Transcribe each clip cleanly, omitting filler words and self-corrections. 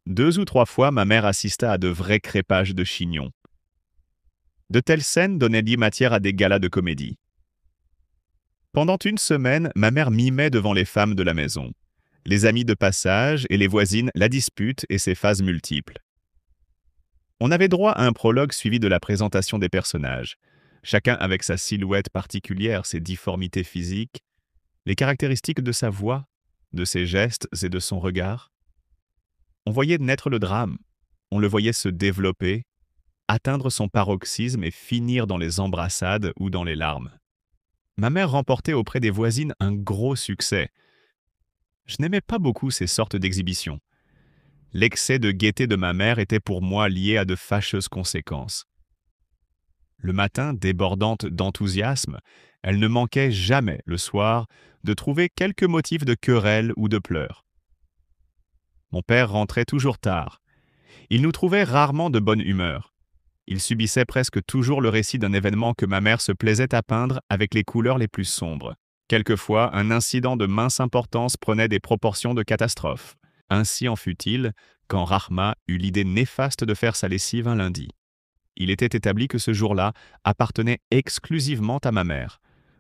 2 ou 3 fois, ma mère assista à de vrais crépages de chignons. De telles scènes donnaient lit matière à des galas de comédie. Pendant une semaine, ma mère mimait devant les femmes de la maison. Les amis de passage et les voisines la disputent et ses phases multiples. On avait droit à un prologue suivi de la présentation des personnages, chacun avec sa silhouette particulière, ses difformités physiques, les caractéristiques de sa voix, de ses gestes et de son regard. On voyait naître le drame, on le voyait se développer, atteindre son paroxysme et finir dans les embrassades ou dans les larmes. Ma mère remportait auprès des voisines un gros succès. Je n'aimais pas beaucoup ces sortes d'exhibitions. L'excès de gaieté de ma mère était pour moi lié à de fâcheuses conséquences. Le matin, débordante d'enthousiasme, elle ne manquait jamais, le soir, de trouver quelques motifs de querelle ou de pleurs. Mon père rentrait toujours tard. Il nous trouvait rarement de bonne humeur. Il subissait presque toujours le récit d'un événement que ma mère se plaisait à peindre avec les couleurs les plus sombres. Quelquefois, un incident de mince importance prenait des proportions de catastrophe. Ainsi en fut-il quand Rahma eut l'idée néfaste de faire sa lessive un lundi. Il était établi que ce jour-là appartenait exclusivement à ma mère.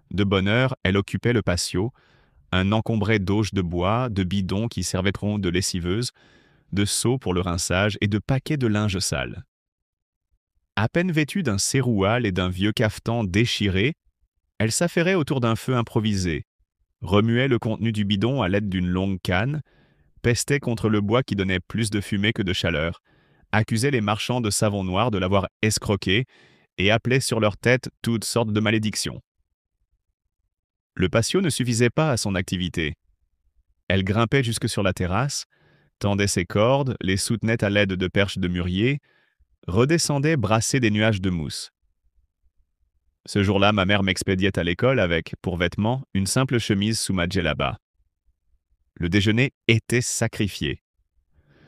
De bonne heure, elle occupait le patio, un encombré d'auges de bois, de bidons qui serviront de lessiveuse, de seaux pour le rinçage et de paquets de linge sale. À peine vêtue d'un séroual et d'un vieux cafetan déchiré, elle s'affairait autour d'un feu improvisé, remuait le contenu du bidon à l'aide d'une longue canne, pestait contre le bois qui donnait plus de fumée que de chaleur, accusait les marchands de savon noir de l'avoir escroqué et appelait sur leur tête toutes sortes de malédictions. Le patio ne suffisait pas à son activité. Elle grimpait jusque sur la terrasse, tendait ses cordes, les soutenait à l'aide de perches de mûrier, redescendait brasser des nuages de mousse. Ce jour-là, ma mère m'expédiait à l'école avec, pour vêtements, une simple chemise sous ma djellaba. Le déjeuner était sacrifié.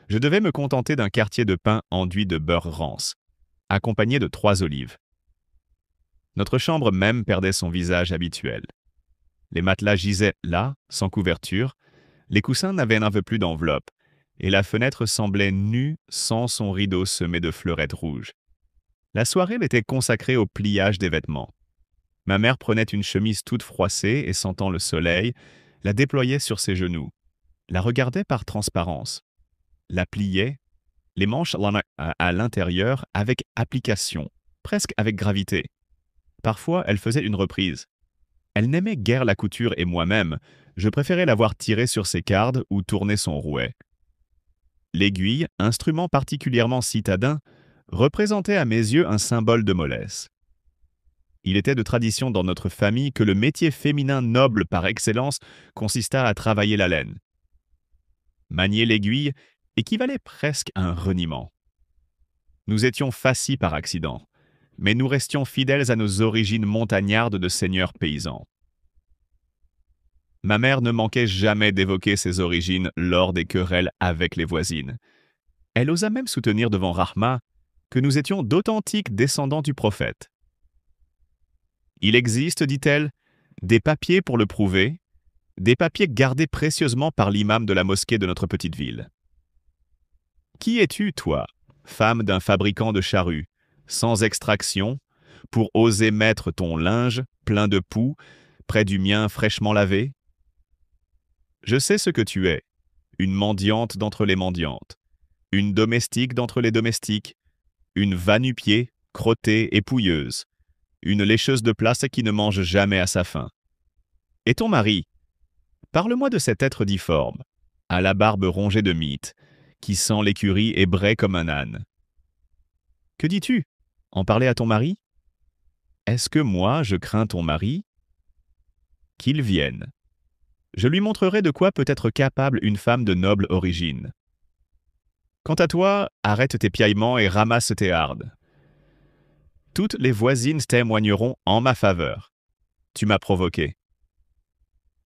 Je devais me contenter d'un quartier de pain enduit de beurre rance, accompagné de 3 olives. Notre chambre même perdait son visage habituel. Les matelas gisaient là, sans couverture, les coussins n'avaient n'en plus d'enveloppe, et la fenêtre semblait nue sans son rideau semé de fleurettes rouges. La soirée était consacrée au pliage des vêtements. Ma mère prenait une chemise toute froissée et sentant le soleil, la déployait sur ses genoux, la regardait par transparence, la pliait, les manches à l'intérieur avec application, presque avec gravité. Parfois, elle faisait une reprise. Elle n'aimait guère la couture et moi-même, je préférais la voir tirer sur ses cardes ou tourner son rouet. L'aiguille, instrument particulièrement citadin, représentait à mes yeux un symbole de mollesse. Il était de tradition dans notre famille que le métier féminin noble par excellence consista à travailler la laine. Manier l'aiguille équivalait presque à un reniement. Nous étions fascis par accident, mais nous restions fidèles à nos origines montagnardes de seigneurs paysans. Ma mère ne manquait jamais d'évoquer ses origines lors des querelles avec les voisines. Elle osa même soutenir devant Rahma que nous étions d'authentiques descendants du prophète. Il existe, dit-elle, des papiers pour le prouver, des papiers gardés précieusement par l'imam de la mosquée de notre petite ville. Qui es-tu, toi, femme d'un fabricant de charrues, sans extraction, pour oser mettre ton linge, plein de poux, près du mien fraîchement lavé? Je sais ce que tu es, une mendiante d'entre les mendiantes, une domestique d'entre les domestiques, une va-nu-pied, crottée et pouilleuse, une lécheuse de place qui ne mange jamais à sa faim. Et ton mari? Parle-moi de cet être difforme, à la barbe rongée de mites, qui sent l'écurie et braie comme un âne. Que dis-tu? En parler à ton mari? Est-ce que moi, je crains ton mari? Qu'il vienne. Je lui montrerai de quoi peut être capable une femme de noble origine. Quant à toi, arrête tes piaillements et ramasse tes hardes. Toutes les voisines témoigneront en ma faveur. Tu m'as provoqué.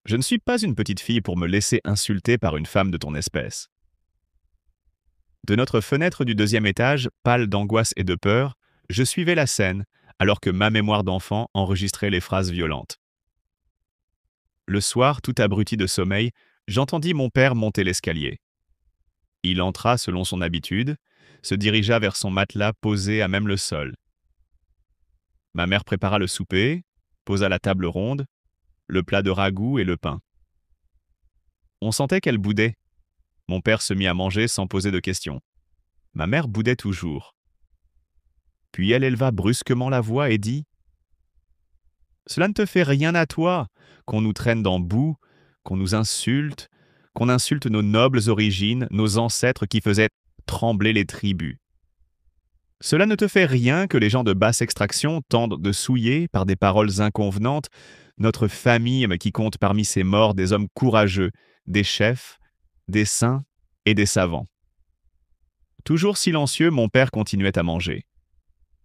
Je ne suis pas une petite fille pour me laisser insulter par une femme de ton espèce. De notre fenêtre du 2e étage, pâle d'angoisse et de peur, je suivais la scène, alors que ma mémoire d'enfant enregistrait les phrases violentes. Le soir, tout abruti de sommeil, j'entendis mon père monter l'escalier. Il entra selon son habitude, se dirigea vers son matelas posé à même le sol. Ma mère prépara le souper, posa la table ronde, le plat de ragoût et le pain. On sentait qu'elle boudait. Mon père se mit à manger sans poser de questions. Ma mère boudait toujours. Puis elle éleva brusquement la voix et dit : « Cela ne te fait rien à toi, qu'on nous traîne dans boue, qu'on nous insulte, qu'on insulte nos nobles origines, nos ancêtres qui faisaient trembler les tribus. Cela ne te fait rien que les gens de basse extraction tentent de souiller, par des paroles inconvenantes, notre famille qui compte parmi ses morts des hommes courageux, des chefs, des saints et des savants. » Toujours silencieux, mon père continuait à manger.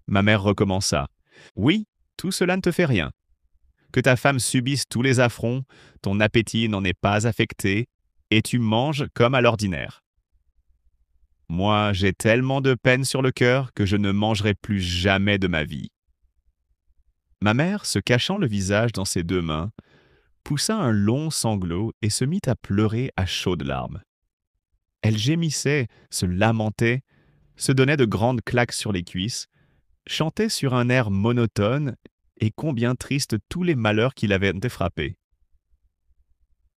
Ma mère recommença : « Oui, tout cela ne te fait rien. Que ta femme subisse tous les affronts, ton appétit n'en est pas affecté, et tu manges comme à l'ordinaire. Moi, j'ai tellement de peine sur le cœur que je ne mangerai plus jamais de ma vie. » Ma mère, se cachant le visage dans ses deux mains, poussa un long sanglot et se mit à pleurer à chaudes larmes. Elle gémissait, se lamentait, se donnait de grandes claques sur les cuisses, chantait sur un air monotone et combien tristes tous les malheurs qui l'avaient frappée.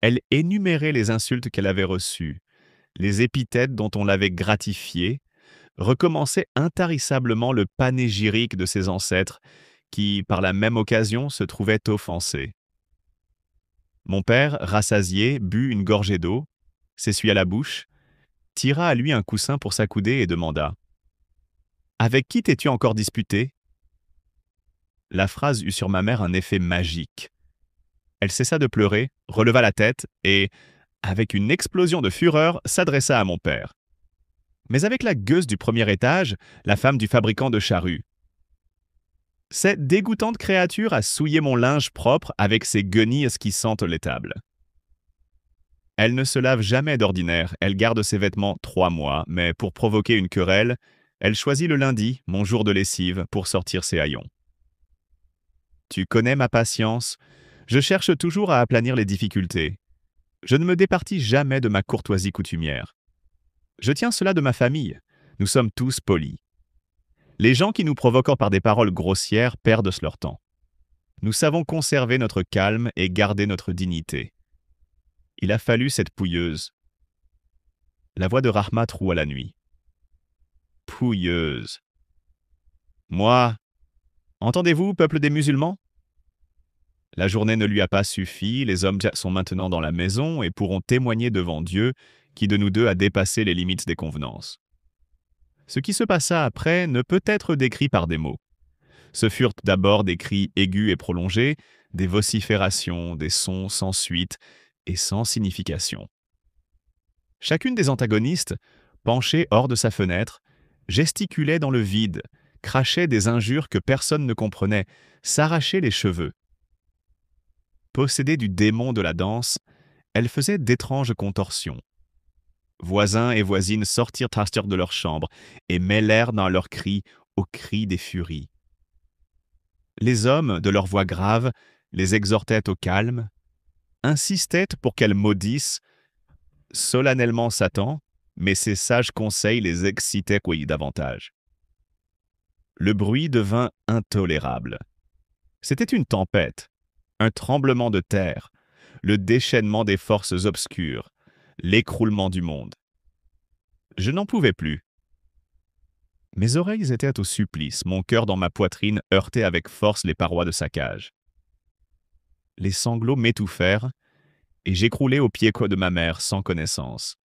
Elle énumérait les insultes qu'elle avait reçues, les épithètes dont on l'avait gratifiée, recommençait intarissablement le panégyrique de ses ancêtres qui, par la même occasion, se trouvaient offensés. Mon père, rassasié, but une gorgée d'eau, s'essuya la bouche, tira à lui un coussin pour s'accouder et demanda : « Avec qui t'es-tu encore disputé ?» La phrase eut sur ma mère un effet magique. Elle cessa de pleurer, releva la tête et, avec une explosion de fureur, s'adressa à mon père. Mais avec la gueuse du premier étage, la femme du fabricant de charrues. « Cette dégoûtante créature a souillé mon linge propre avec ses guenilles qui sentent l'étable. Elle ne se lave jamais d'ordinaire, elle garde ses vêtements 3 mois, mais pour provoquer une querelle, elle choisit le lundi, mon jour de lessive, pour sortir ses haillons. Tu connais ma patience, je cherche toujours à aplanir les difficultés. Je ne me départis jamais de ma courtoisie coutumière. Je tiens cela de ma famille, nous sommes tous polis. Les gens qui nous provoquent par des paroles grossières perdent leur temps. Nous savons conserver notre calme et garder notre dignité. Il a fallu cette pouilleuse. » La voix de Rahmat roula la nuit. « Pouilleuse. Moi, entendez-vous, peuple des musulmans ? La journée ne lui a pas suffi, les hommes sont maintenant dans la maison et pourront témoigner devant Dieu qui de nous deux a dépassé les limites des convenances. Ce qui se passa après ne peut être décrit par des mots. Ce furent d'abord des cris aigus et prolongés, des vociférations, des sons sans suite et sans signification. Chacune des antagonistes, penchée hors de sa fenêtre, gesticulait dans le vide, crachait des injures que personne ne comprenait, s'arrachait les cheveux. Possédée du démon de la danse, elle faisait d'étranges contorsions. Voisins et voisines sortirent de leur chambre et mêlèrent dans leurs cris aux cris des furies. Les hommes, de leur voix grave, les exhortaient au calme, insistaient pour qu'elles maudissent solennellement Satan, mais ses sages conseils les excitaient davantage. Le bruit devint intolérable. C'était une tempête, un tremblement de terre, le déchaînement des forces obscures, l'écroulement du monde. Je n'en pouvais plus. Mes oreilles étaient au supplice, mon cœur dans ma poitrine heurtait avec force les parois de sa cage. Les sanglots m'étouffèrent, et j'écroulai aux pieds de ma mère sans connaissance.